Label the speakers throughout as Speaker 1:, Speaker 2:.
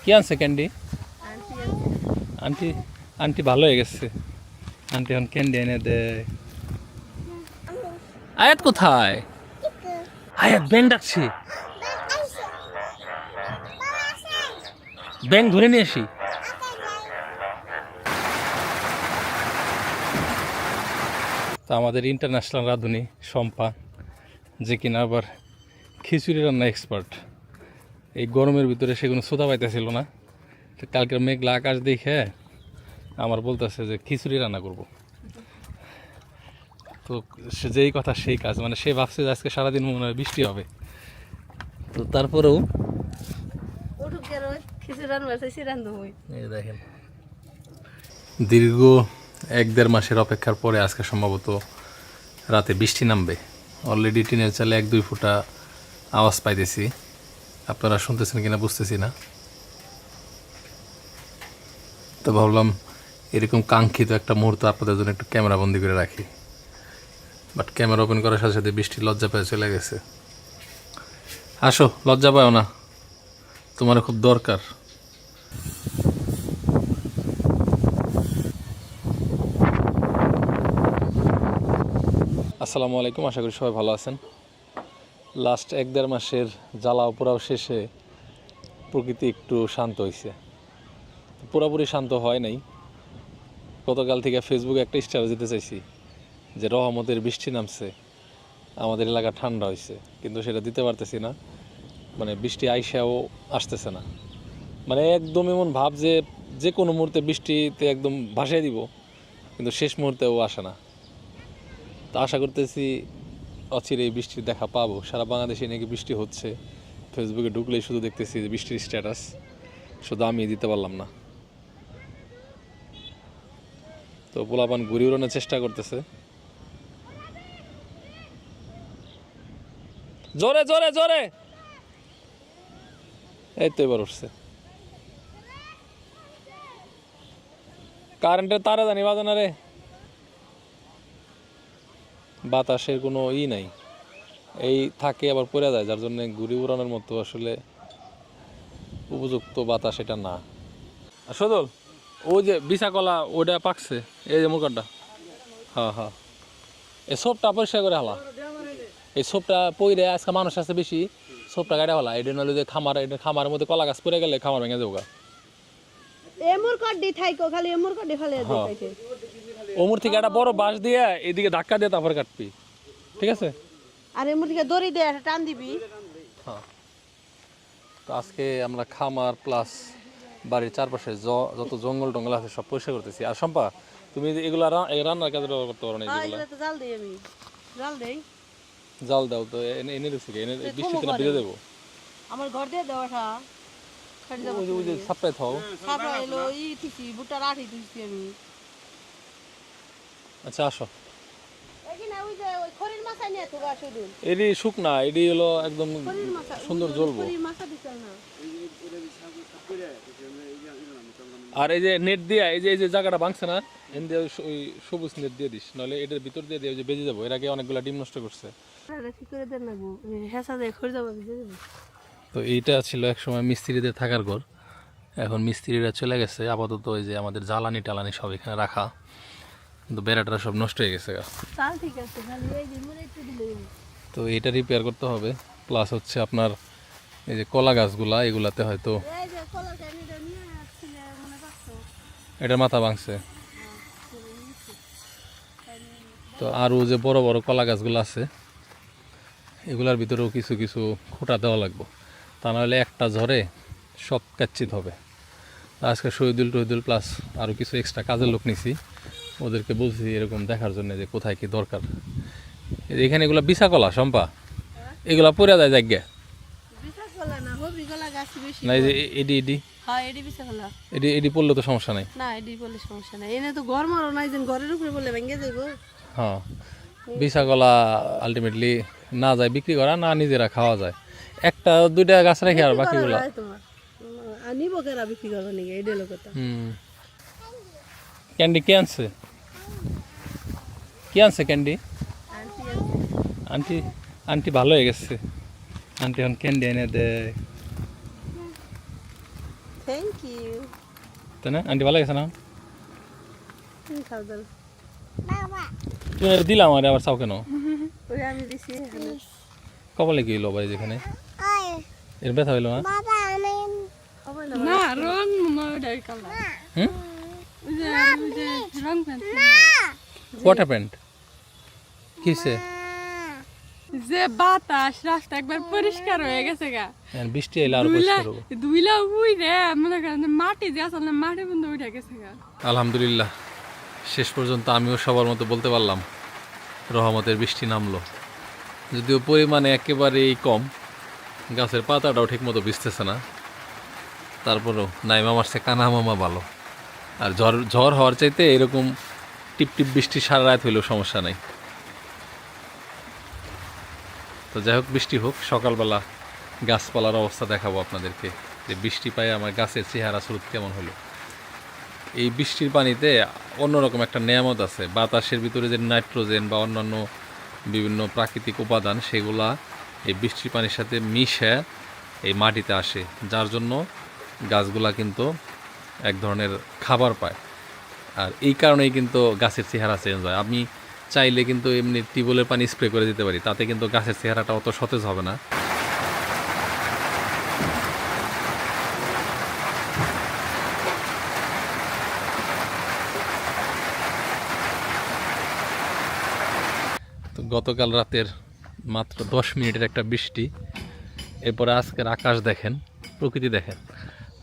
Speaker 1: কি আনছে candy? Aunty aunty ভালো হয়ে গেছে। আন্টি এখন ক্যান্ডি এনে দেয়। আয়াত কোথায়? আয়াত ব্যাং ডাকছি। ব্যাং ধরে নিয়ে আসি। তা আমাদের ইন্টারন্যাশনাল রাঁধুনি শম্পা, যে কিনা আবার খিচুড়ি রান্না এক্সপার্ট, এই গরমের ভিতরে সে কোনো সোদা পাইতেছিল না। তো কালকের মেঘলা আকাশ দেখে আমার বলতেছে যে খিচুড়ি রান্না করব। তো সে যেই কথা সেই কাজ, মানে সে ভাবছে যে আজকে সারাদিন মনে হয় বৃষ্টি হবে। তো তারপরেও দেখেন দীর্ঘ 1-1.5 মাসের অপেক্ষার পরে আজকে সম্ভবত রাতে বৃষ্টি নামবে। অলরেডি টিনের চালে 1-2 ফোঁটা আওয়াজ পাইতেছি, আপনারা শুনতেছেন কিনা বুঝতেছি না। তো ভাবলাম এরকম কাঙ্ক্ষিত একটা মুহূর্ত আপনাদের জন্য একটু ক্যামেরা বন্দি করে রাখি। বাট ক্যামেরা ওপেন করার সাথে সাথে বৃষ্টি লজ্জা পেয়ে চলে গেছে। আসো, লজ্জা পাও না, তোমার খুব দরকার। আসসালামু আলাইকুম, আশা করি সবাই ভালো আছেন। লাস্ট 1-1.5 মাসের জ্বালা পোড়াও শেষে প্রকৃতি একটু শান্ত হয়েছে। পুরোপুরি শান্ত হয় নাই। গতকাল থেকে ফেসবুকে একটা স্ট্যাটাস দিতে চাইছি যে রহমতের বৃষ্টি নামছে, আমাদের এলাকা ঠান্ডা হয়েছে, কিন্তু সেটা দিতে পারতেছি না। মানে বৃষ্টি আইসাও আসতেছে না। মানে একদম এমন ভাব যে যে কোনো মুহূর্তে বৃষ্টিতে একদম ভাসিয়ে দিব, কিন্তু শেষ মুহূর্তেও আসে না। তো আশা করতেছি অচিরে এই বৃষ্টির দেখা পাবো। সারা বাংলাদেশে নাকি বৃষ্টি হচ্ছে, ফেসবুকে ঢুকলেই শুধু দেখতেছি যে বৃষ্টির স্ট্যাটাস, শুধু আমি দিতে পারলাম না। তো পোলাপান ঘুরি উড়ানোর চেষ্টা করতেছে, জোরে জোরে জোরে। এই তো এবার উঠছে। কারেন্টের তারে জানি বাজানা রে, বাতাসের কোনো নাই, এই থাকে আবার পড়ে যায়, যার জন্য ঘুরি উড়ানোর মতো আসলে উপযুক্ত বাতাস এটা না। সদল ওই যে বিশা কলা ওটা পাকছে, এই যে মুরগাটা। হ্যাঁ হ্যাঁ, এই সোপটা পরিষ্কার করে হালা, এই সোপটা পইরে আজকে মানুষ আছে বেশি, সোপটা গাড়ি হালা। এটা নইলে যে খামার, এটা খামারের মধ্যে কলা গাছ পড়ে গেলে খামার ভেঙে যাবো। ওমর থেকে একটা বড় বাঁশ দিয়ে এদিকে ধাক্কা দিয়ে তারপরে কাটবি, ঠিক আছে?
Speaker 2: আর এমন থেকে দড়ি দিয়ে টান দিবি।
Speaker 1: হ্যাঁ। তো আজকে আমরা খামার প্লাস বাড়ির চারপাশে যত জঙ্গল টঙ্গল আছে সব পরিষ্কার করতেছি। আর শম্পা, তুমি এগুলা রান্নার কাজে ব্যবহার করতে পারো না?
Speaker 2: জাল দেই আমি, জাল দেই।
Speaker 1: জাল দাও তো, এনে দিচ্ছি, এনে বৃষ্টিতে না ভিজে দেবো।
Speaker 2: আমার ঘর দিয়ে দেওয়াটা
Speaker 1: ওই যে সাপ্লাই থাও।
Speaker 2: সাপড়া এলো ই ঠিকই বুটা রাঠি দিছি আমি।
Speaker 1: আচ্ছা আসো।
Speaker 2: শুধু
Speaker 1: এডি শুকনা, এডি হলো একদম সুন্দর জ্বলবো। আর এই যে নেট দিয়া এই যে জায়গাটা ভাঙছে না, ওই সবুজ নেট দিয়ে দিস, নাহলে এটার ভিতর দিয়ে দিয়ে বেজে যাবো। এর আগে অনেকগুলা ডিম নষ্ট করছে। তো এইটা ছিল একসময় মিস্ত্রিদের থাকার ঘর, এখন মিস্ত্রিরা চলে গেছে। আপাতত ওই যে আমাদের জ্বালানি টালানি সব এখানে রাখা, কিন্তু বেড়াটা সব নষ্ট হয়ে গেছে। তো এটা রিপেয়ার করতে হবে। প্লাস হচ্ছে আপনার এই যে কলা গাছগুলা, এগুলাতে হয়তো এটার মাথা ভাঙছে। তো আরও যে বড় বড় কলা গাছগুলো আছে, এগুলার ভিতরেও কিছু কিছু খোঁটা দেওয়া লাগবে, তা নাহলে একটা ঝড়ে সব ক্যাচিত হবে। আজকে শহীদুল প্লাস আরও কিছু এক্সট্রা কাজের লোক নিছি, ওদেরকে বলছি এরকম দেখার জন্য যে কোথায় কি দরকার। এখানে এগুলো বিশা কলা শম্পা, এগুলা পড়ে যায় জায়গা না। এই যে এডি এডি এডি এডি পড়লে তো সমস্যা নাই।
Speaker 2: না এডি বলে সমস্যা নাই, এনে তো ঘর মারো নাই, যে ঘরের উপরে বলে ভেঙে যাইবো।
Speaker 1: হ্যাঁ, বিশা কলা আলটিমেটলি না যায় বিক্রি করা, না নিজেরা খাওয়া যায়। একটা দুইটা গাছ রেখে আর বাকিগুলো
Speaker 2: নিব কেরা বিক্রি করবো নাকি, এই ডেলো কথা।
Speaker 1: ক্যান্ডি কে আনছে? কে আনছে ক্যান্ডি? আন্টি আন্টি ভালো হয়ে গেছে। আন্টি এখন ক্যান্ডি এনে দেয়।
Speaker 2: Thank you.
Speaker 1: তাই না আন্টি ভালো গেছে না?
Speaker 2: তুমি খাও দাও।
Speaker 1: তুমি দিলাম আরে আবার চাও কেন?
Speaker 2: ওই আমি দিছি এখানে।
Speaker 1: কপালে কি হলো ভাই যেখানে এর ব্যথা হইলো না?
Speaker 2: হবে
Speaker 3: না রং মডেল কালার
Speaker 1: হুম
Speaker 3: ওই যে রং প্যান্ট
Speaker 1: হোয়াট হ্যাপেন্ড? কি হয়েছে?
Speaker 3: যে বাতাস রাস্তা একবার পরিষ্কার হয়ে গেছে গা
Speaker 1: বৃষ্টি এলে আরো পরিষ্কার হবে।
Speaker 3: দুইলা উইরে মনে করেন যে মাটি যে আসলে মাটি বন্ধ উঠে গেছে গা।
Speaker 1: আলহামদুলিল্লাহ শেষ পর্যন্ত আমিও সবার মতো বলতে পারলাম রহমতের বৃষ্টি নামলো, যদিও পরিমাণে একেবারেই কম, গাছের পাতাটাও ঠিক মতো ভিজতেছে না, তারপরেও নাইমা মারছে কানা মামা ভালো। আর ঝড় হওয়ার চাইতে এরকম টিপ টিপ বৃষ্টি সারা রাত হইলেও সমস্যা নাই। তো যাই হোক বৃষ্টি হোক, সকালবেলা গাছপালার অবস্থা দেখাবো আপনাদেরকে যে বৃষ্টি পায়ে আমার গাছের চেহারা স্রোত কেমন হলো। এই বৃষ্টির পানিতে অন্যরকম একটা নেয়ামত আছে, বাতাসের ভিতরে যে নাইট্রোজেন বা অন্যান্য বিভিন্ন প্রাকৃতিক উপাদান সেগুলা এই বৃষ্টির পানির সাথে মিশে এই মাটিতে আসে, যার জন্য গাছগুলা কিন্তু এক ধরনের খাবার পায়। আর এই কারণেই কিন্তু গাছের চেহারা চেঞ্জ হয়। আমি চাইলে কিন্তু এমনি টিউবওয়েলের পানি স্প্রে করে দিতে পারি, তাতে কিন্তু গাছের চেহারাটা অত সতেজ হবে না। তো গতকাল রাতের মাত্র 10 মিনিটের একটা বৃষ্টি, এরপরে আজকের আকাশ দেখেন, প্রকৃতি দেখেন,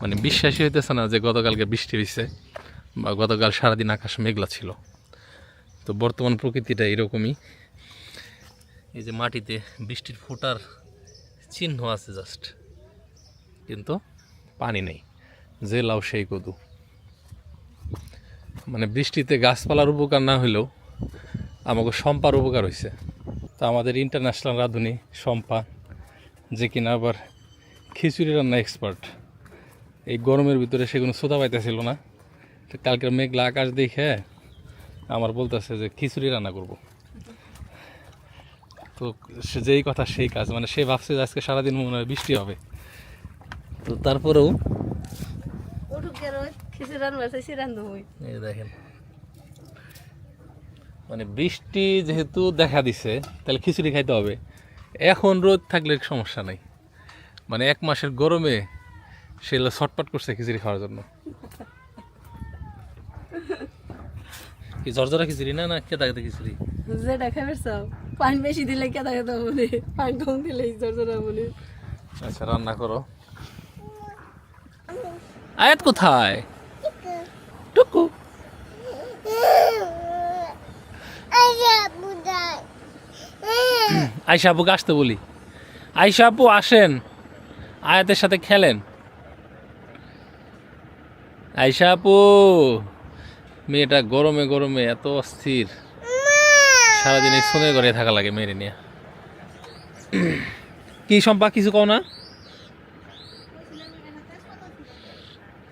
Speaker 1: মানে বিশ্বাসই হইতেছে না যে গতকালকে বৃষ্টি হয়েছে বা গতকাল সারাদিন আকাশ মেঘলা ছিল। তো বর্তমান প্রকৃতিটা এরকমই, এই যে মাটিতে বৃষ্টির ফোঁটার চিহ্ন আছে জাস্ট, কিন্তু পানি নেই, যে লাউ সেই কদু। মানে বৃষ্টিতে গাছপালার উপকার না হইলেও আমাকে শম্পার উপকার হয়েছে। তো আমাদের ইন্টারন্যাশনাল রাঁধুনি শম্পা, যে কিনা আবার খিচুড়ি রান্না এক্সপার্ট, এই গরমের ভিতরে সে কোনো সোদা পাইতেছিল না, তো কালকের মেঘলা আকাশ দেখে আমার বলতেছে যে খিচুড়ি রান্না করব। তো সে যেই কথা সেই কাজ, মানে সে ভাবছে যে আজকে সারাদিন মনে হয় বৃষ্টি হবে, তো তারপরেও
Speaker 2: খিচুড়ি রান্না চাইছি রান্ধব।
Speaker 1: এই দেখেন, মানে বৃষ্টি যেহেতু দেখা দিছে তাহলে খিচুড়ি খাইতে হবে। এখন রোদ থাকলে সমস্যা নাই, মানে 1 মাসের গরমে সে ছটপট করছে খিচুড়ি খাওয়ার জন্য। কি ঝরঝরা খিচুড়ি না না কেদা কেদা খিচুড়ি?
Speaker 2: যেটা খাবে চাও, পানি বেশি দিলে কেদা কেদা বলে, পানি কম দিলে জর্জরা বলে।
Speaker 1: আচ্ছা রান্না করো। আয়াত কোথায়? টুকু আয়শা আপুকে আসতে বলি। আয়শা আপু আসেন, আয়াতের সাথে খেলেন। আয়শা আপু, মেয়েটা গরমে গরমে এত অস্থির, সারাদিন এই ফোনের ঘরে থাকা লাগে মেরে নিয়ে। কি সম্পা কিছু কও না?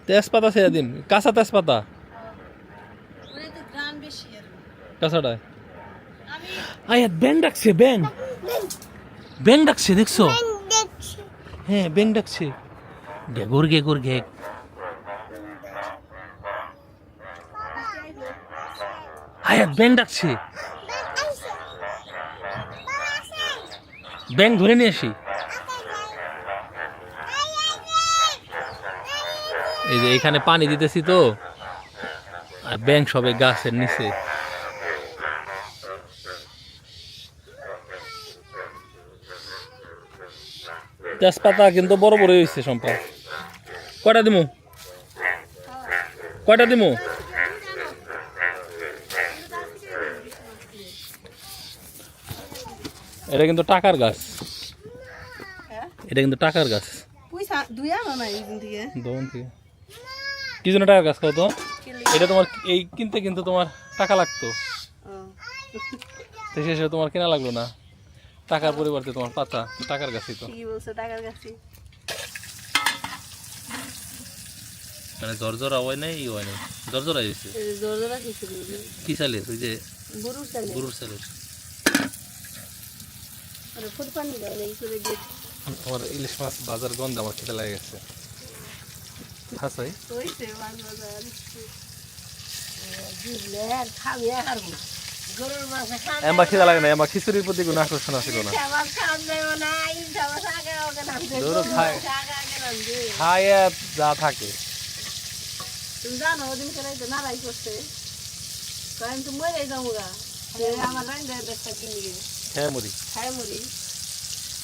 Speaker 1: তেজপাতা ছেড়ে দিন, কাঁচা তেজপাতা কাঁচাটায়। আয়াত ব্যাং ডাকছে, ব্যাং ব্যাং ডাকছে, দেখছো? হ্যাঁ ব্যাং ডাকছে, ঘেগুর ঘেগুর ঘেক। আয়াত ব্যাং ডাকছে, ব্যাং ধরে নিয়ে আসি। এই যে এখানে পানি দিতেছি তো, আর ব্যাং সবে গাছের নিচে। তেজপাতা কিন্তু বড় বড় হয়েছে সম্পা। কয়টা দিমু? কয়টা দিমু? এটা কিন্তু টাকার গাছ, এটা কিন্তু টাকার গাছ।
Speaker 2: পয়সা দুই আনো না এইদিন থেকে।
Speaker 1: দোকান থেকে কি জন্য টাকার গাছ কত? এটা তোমার এই কিনতে কিন্তু তোমার টাকা লাগতো, তো শেষে তোমার কেনা লাগলো না, টাকার পরিবর্তে তোমার পাতা টাকার গাছই তো।
Speaker 2: কি বলছো টাকার কাছে?
Speaker 1: মানে জর্জরা হয় নাই, ই হয় নাই, জর্জরা হয়েছে।
Speaker 2: জর্জরা খিচুড়ি
Speaker 1: কি চালের? ওই যে
Speaker 2: গরুর চালে,
Speaker 1: গরুর চালের।
Speaker 2: আর ফুট পানি দাও এই করে দিয়ে।
Speaker 1: আমার ইলিশ মাছ বাজার গন্ধ আমার খেতে লাগে গেছে। আছে
Speaker 2: হইছে মাছ বাজার দিলে আর খাবি আর গরুর মাছ খান
Speaker 1: এমবা খিদা লাগে না এমবা খিচুড়ির প্রতি কোনো আকর্ষণ আসিল না
Speaker 2: খাবার খান দেব না এই খাবার আগে আগে নাম দে
Speaker 1: দূর খায়
Speaker 2: আগে আগে নাম দে
Speaker 1: খায় যা থাকে
Speaker 2: তুমি জানো ওদিন করে তো নারাই করছে কারণ তুমি মরে যাবো গা আমার রাইন দেয় দেখতে কিনে গিয়ে
Speaker 1: হ্যাঁ মুড়ি
Speaker 2: খাই মরি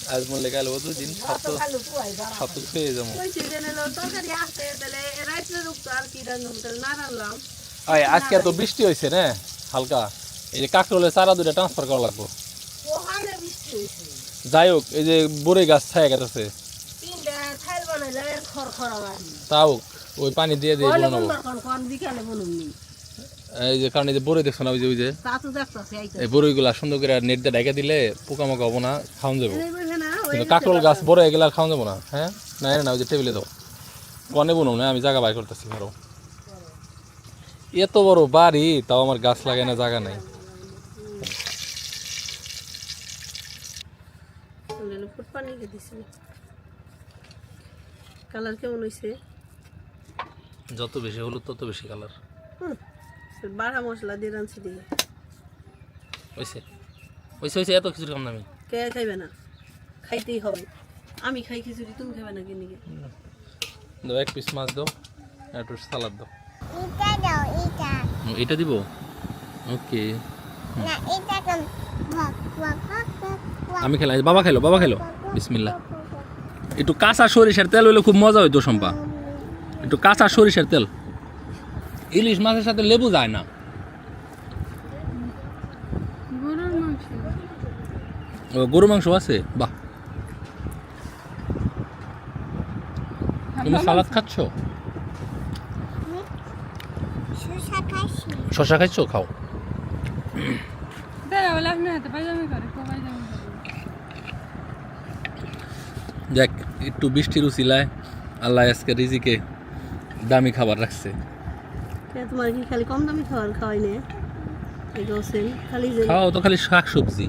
Speaker 1: আজ মরলে গেল দুদিন
Speaker 2: অত ভালো পুয়াই বাড়া
Speaker 1: সত্য খেয়ে যাবো
Speaker 2: ওই সিজনে লো তরকারি আসতে তাহলে রাইতে রুকতো আর কি রান্না তাহলে না রান্নাম
Speaker 1: আজকে এত বৃষ্টি হয়েছে না হালকা এই যে কাকরোলের চারা দুটো ট্রান্সফার করা লাগবো
Speaker 2: ওখানে বৃষ্টি হয়েছে
Speaker 1: যাই হোক এই যে বড়ই গাছ ছায়া গেছে
Speaker 2: তিনটা থাইল বানাইলে খড়খড়া বাড়ি
Speaker 1: তাও ওই পানি দিয়ে দিয়ে
Speaker 2: বলে
Speaker 1: বানাবো
Speaker 2: বলবার কোন বিকালে বলুননি
Speaker 1: এই যে কারণ এই যে বড়ই দেখছো না ওই যে
Speaker 2: তা তো দেখতাছি আইতা
Speaker 1: এই বড়ইগুলা সুন্দর করে নেট দিয়ে ঢেকে দিলে পোকামাকা হবো না খাওয়ান যাবো
Speaker 2: এই বুঝে না ওই
Speaker 1: কিন্তু কাকরোল গাছ বড় হয়ে গেলে আর খাওয়ান যাবো না হ্যাঁ না না ওই যে টেবিলে দাও কনে বলুন না আমি জায়গা বাই করতেছি আরো এত বড় বাড়ি তাও আমার গাছ লাগায় না জায়গা নাই
Speaker 2: বললেন ফুট পানি কে দিছি কালার কেমন হইছে
Speaker 1: যত বেশি হলুদ তত বেশি কালার
Speaker 2: বাড়া মশলা দিয়ে রাঁধছি দিয়ে
Speaker 1: হয়েছে হয়েছে হয়েছে এত কিছু কাম না আমি
Speaker 2: কে খাইবে না খাইতেই হবে আমি খাই খিচুড়ি তুমি খাবে না কিনে
Speaker 1: দাও এক পিস মাছ দাও একটু সালাদ দাও
Speaker 4: এটা দাও এটা
Speaker 1: এটা দিব ওকে
Speaker 4: না এটা কেন ভাগ ভাগ ভাগ ভাগ
Speaker 1: আমি খেলাই বাবা খেলো বিসমিল্লাহ একটু কাঁচা সরিষার তেল হইলে খুব মজা হইতো সম্পা একটু কাঁচা সরিষার তেল ইলিশ মাছের সাথে লেবু যায় না
Speaker 3: গরুর মাংস
Speaker 1: ও গরু মাংস আছে বাহ তুমি সালাদ খাচ্ছ
Speaker 4: সুসা খাসি
Speaker 1: শশা খাচ্ছ খাও
Speaker 3: দাঁড়া বলে আপনি হাতে পায়জামি করে পায়জামি করে
Speaker 1: দেখ একটু বৃষ্টির উচিলায় আল্লাহ আজকে রিজিকে দামি খাবার রাখছে
Speaker 2: তোমার কি খালি কম দামি খাবার খাওয়াই না এগোছেন খালি যে
Speaker 1: খাও তো খালি শাক সবজি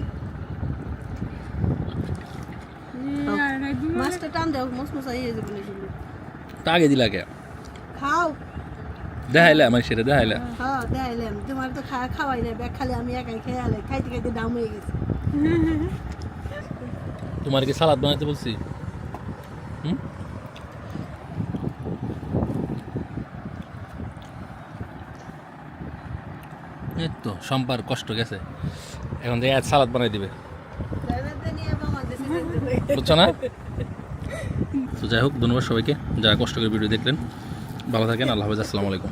Speaker 3: আর নাই
Speaker 2: মাছটা টান দাও মসমসাই হয়ে যাবে সেগুলো
Speaker 1: তা আগে দিলা কে
Speaker 2: খাও
Speaker 1: দেখাইলে আমার সেটা দেখাইলে
Speaker 2: হ্যাঁ দেখাইলাম তোমার তো খাওয়াই না ব্যাগ খালি আমি একাই খেয়ালে খাইতে খাইতে দাম হয়ে গেছে
Speaker 1: তোমার কি সালাদ বানাতে বলছি হুম এই তো সম্পার কষ্ট গেছে এখন যে আজ সালাদ বানাই দিবে বুঝছো না তো যাই হোক ধন্যবাদ সবাইকে যারা কষ্ট করে ভিডিও দেখলেন ভালো থাকেন আল্লাহ হাফেজ আসসালামু আলাইকুম